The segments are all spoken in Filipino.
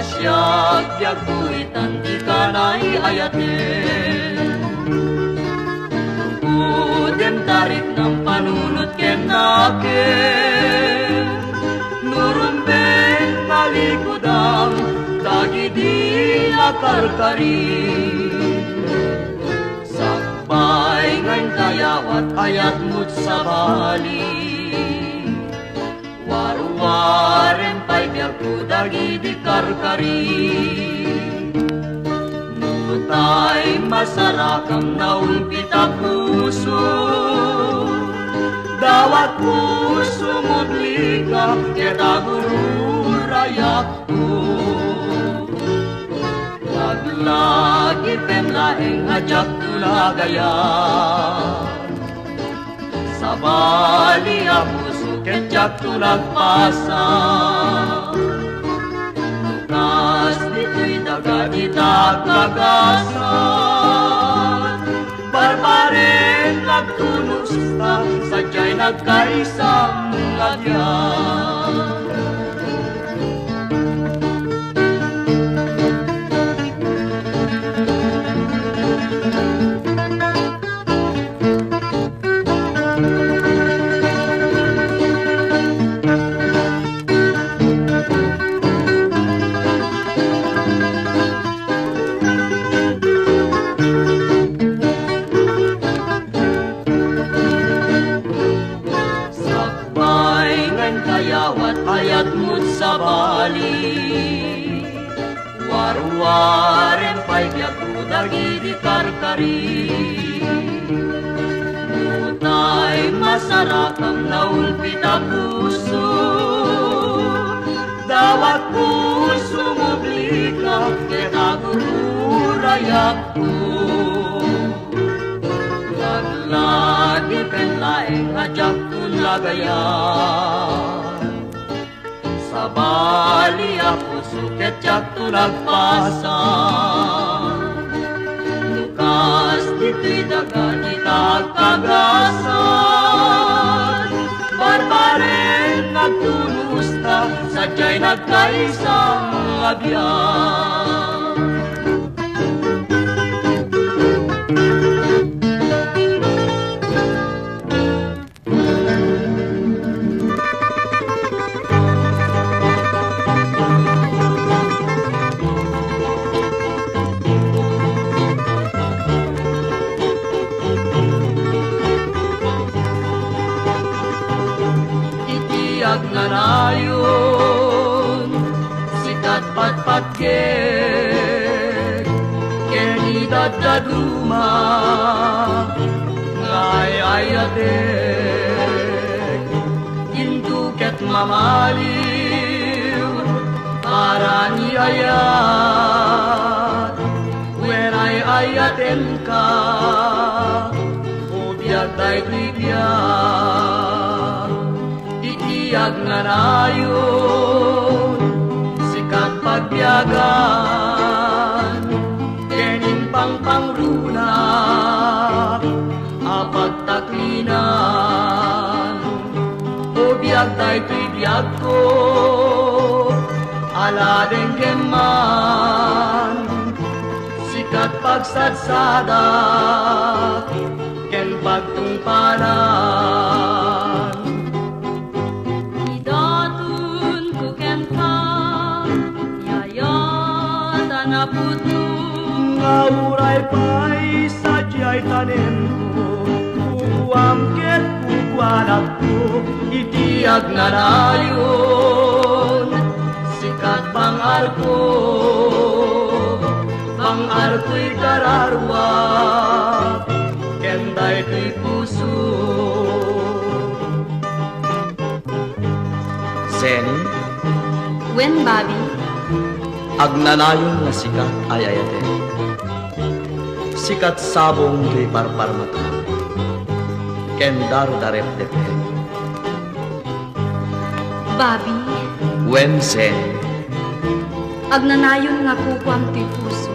Asyag biag kuitan di kanay ayaten. Udem tarik ng panunot ken naken. Nurumben malikudam dagidi akarkari. Sakbay ngayon kayawat ayat mo't sa bali. Waruwarem pay biag dagidi karkari. Nutay masarakam naulpita puso. Dawat puso mutlika kita guru rayak ko. Laglagi pemlaeng ajak tulagaya. Sabali ako suket tulagpasa. Lukas dito'y daga itagagasan. Barbaren nagtunos na sadya'y nagkaisang lagyan. Ayat mo't sa bali. Waruwaren pay biag dagidi karkari. Nutay masarakam naulpita puso. Dawat puso mublika kita guru rayak ko. Laglagi penlaeng ajak tulagayan. Sabali ako suket tulagpasan. Lukas dito'y daga itagagasan. Barbaren nagtunos na sadya'y nagkaisang agyan. Nanayon sikat patpatgek keni dadaduma ngay ayatek induket mamaliw para ni ayat when ay ayaten ka ubiag tay bibiyag itiag nanayon sikat pagbiagan kening pangpangruna apagtaklinan ubiag tay bibiyag ko aladeng keman sikat pagsadsada ken pagtungpanan idatun ko ken ka yayatan na puto ngauray pa'y sadya'y tanim ko uwam ket kukwanak ko itiag nanayon sikat bangar ko bangar ko'y kararwa kenday ko'y puso. Zeni? Wen, Bobby? Agnanayon nga sikat ay ayate. Sikat sabong ko'y parparmata. Kendar darep depe. Bobby? Wen, Zeni? Agnanayon nga kukwam to'y puso.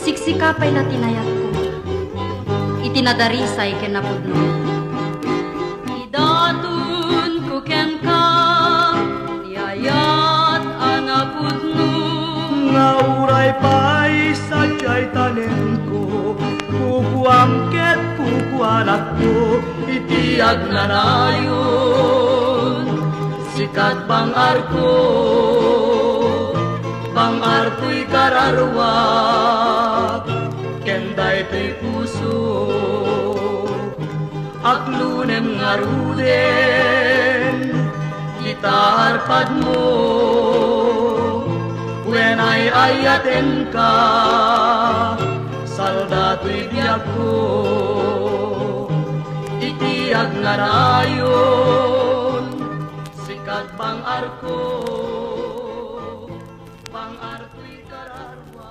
Siksikapay na tinayat ko. Itinadarisay ken napudno. Idatun ko ken ka, tiyayat an anak ko iti agnanayon. Sikat bangarto'y kararwak, kenday to'y puso, aklunem nga ruden, itaarpad mo, when ay ayaten ka, saldato'y biyak ko, iti agnanayon, sikat bangarto'y kararwa.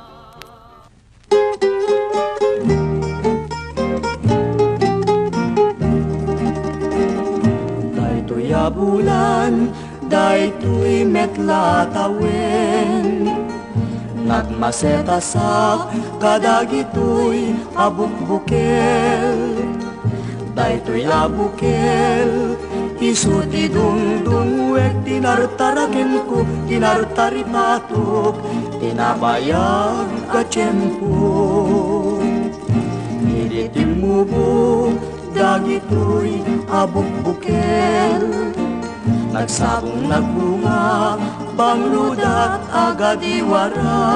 Daytoy abulan, daytoy metla tawen, nagmasetasak kadagitoy abukbukel. Daytoy abukel, isu ti dungdungwek, tinartaraken ko, tinartaripatok, tinabayag ka tiyempo. Ilitimubog, dagitoy abukbukel, nagsabong nagbunga, bangludat agad iwara.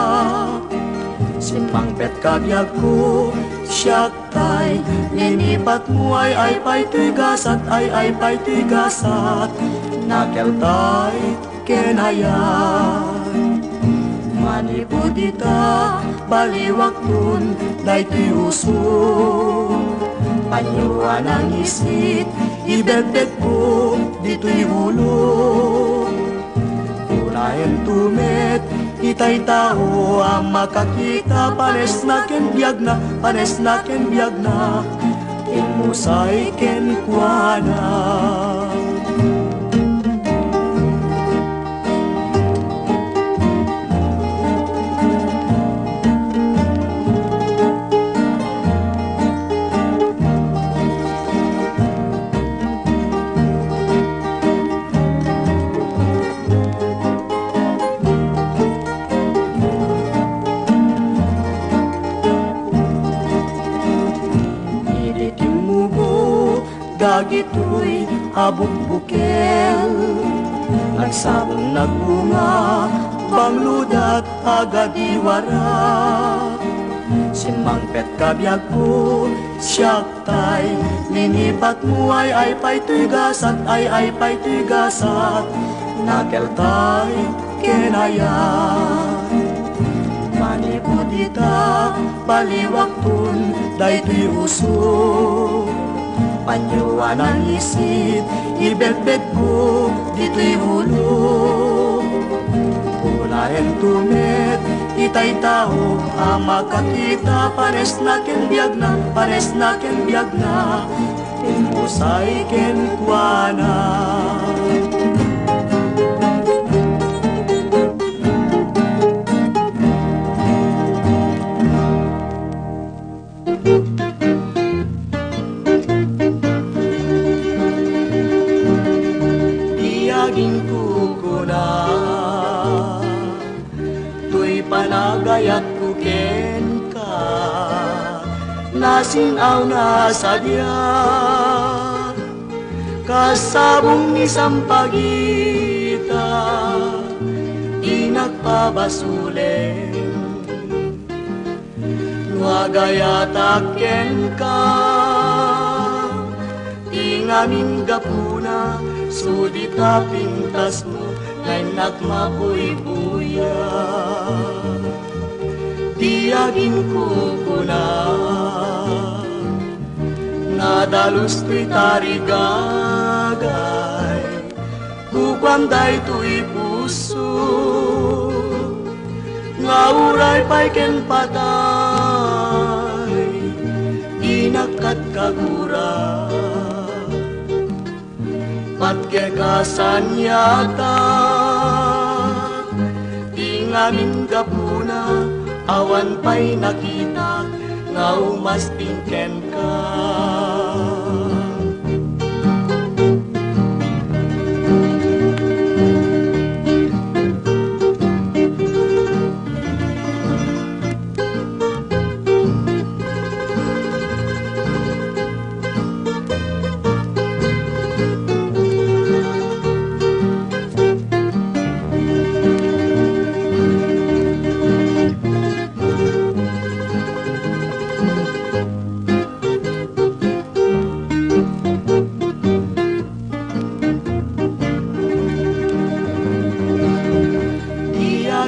Simpang pet kabyag ko, siyak tay, linipat mo ay pa'y tigasat, ay pa'y tigasat, nakeltay kenayan. Manipudita, baliwaktun, daytoy uso, panyuan ang isit, ibedbed ko, dito'y ulo. Unahin tumet, itay tao ang makakita, pares na ken biag na, inmusay ken kuana. Dagitoy abukbukel, nagsabong nagbunga, bangludat agad iwara. Simang pet kabyag ko, siyak tay, linipat mo ay pa'y tigasat, ay pa'y tigasat, nakeltay kenayan. Manipudita, baliwaktun, daytoy uso, panyuan ang isip, ibedbed ko, dito'y ulo. Unahin tumet, itay tao, ang makakita, pares na ken biag na, inmusay ken kuana. Panagayat ko ken ka, nasinaw na sadya, kasabong ni sampagita, di nagpabasulen. Nuagayatak ken ka, di ngamin gapuna, sudita pintas mo, ngay nagmabuy-buya. Tiyagin ko kuna, nadalus to'y tarigagay, kukwanday to'y puso, ngauray pa'y ken patay, inakat kagura, patkekasan yata, di ngamin gapuna, awan pa'y nakita, nga umasting ken ka.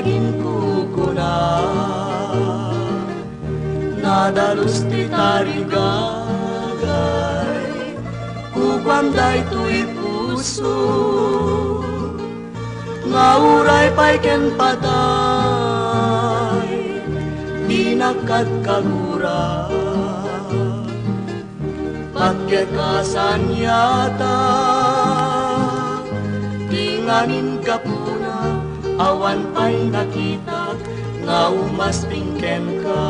agin kukuna nadalus ti tarigagay kukwam day tuy puso ngauray pa'y ken patay di nagkagkagura pagkakasan yata tinganin kapuna awan pa'y nakita nga umaspingken ka